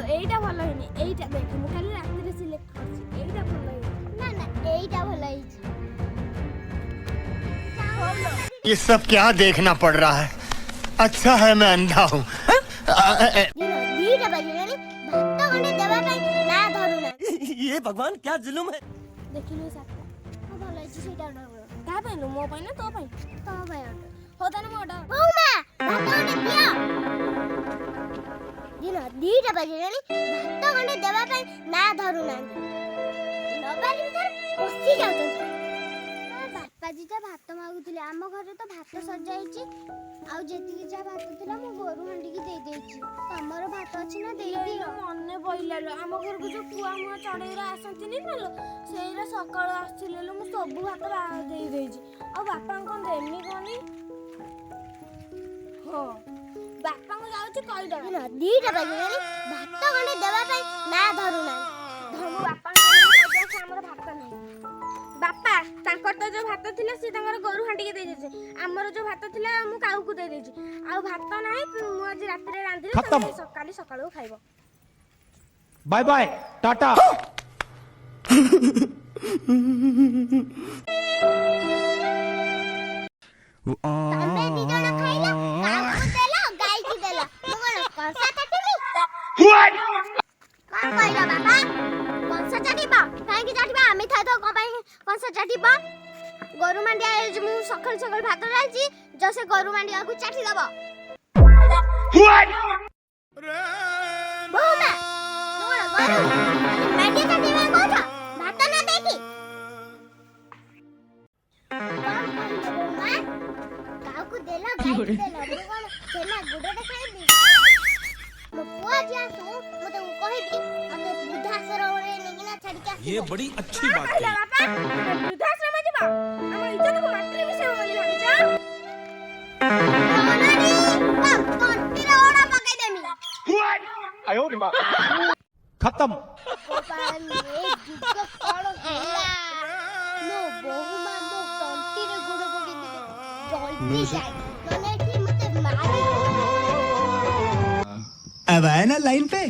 लो एटा भलो हेनी एटा देख मु खाली राती रे सिलेक्ट करछि एटा भलो हेनी ना ना एटा भलो हेछि ये सब क्या देखना पड़ रहा है अच्छा है मैं अंधा हूँ दीटा बजलेनी भात गंडे देबा काई ना धरु ना ये भगवान क्या जुलुम है देखिलु साथा भलो हेछि सेटा ऑर्डर करो का पैनु मो पई ना तो पई ऑर्डर हो ताने मो ऑर्डर ओ मां भात गंडे दिया दीटा बजलेनी भात गंडे देबा काई ना धरु ना नबारी भीतर बसी जाउत बापाजी जा भात मागुथिले आम घरे तो भात सजाइछि आउ जेतिकी जा भात थिला मो गोरु हंडी की दे देछि तमरो भात अछि ना देई दियो मन्ने बइलालो आम घर को जो कुआ मुआ चढेरा आसंतिनी नलो सेइरा सकाळ आस्थिले लो मु सब भात देई देछि आ बापा कोन देमी कोनी हो बापा को जाउछि कहि दबा ना दीटा बजलेनी भात गंडे देबा पई ना धरु ना धमु बापा को हमर भात नाही बापा तांकर तो जो भात थिला से तांकर गोरु हांडी के दे देछे हमर जो भात थिला मु काऊ को दे देछि आ भात नाही मु आज रात रे रांधि रे सकाळी सकाळो खाइबो बाय बाय टाटा तमे दी जण खाइला काऊ को देला गाय की देला मु कोन कंसा काटिबी कोन कहला बाबा कंसा चाटिबा काहे की चाटिबा आमी थाय तो को पई कंसा चाटिबा गोरु मांडिया मु सखल सखल भात डालची जसे गोरु मांडिया को चाटी दबो बोमा नोरा गोरु मांडिया चाटिबा कोठा भात ना देखी काऊ को देला गाय को देला मु कोन चला गुडोटा खाइबी मो पुआ जिया तो मते कहिबी मते बुद्धाश्रम रे नेगिना छाडी के ये बड़ी अच्छी बात है बापा बुद्धाश्रम जिबा हम इज्जत को मात्र विषय बोली भाबिछ रामनाडी तब तंती रे ओडा पकाई देमी आयो रे मां खत्म गोपाल एक जुग कोण होला नो बहु मानो तंती रे गुड़ पकाई दे जल्दी जाई नने की मते मारे अब आया ना लाइन पे।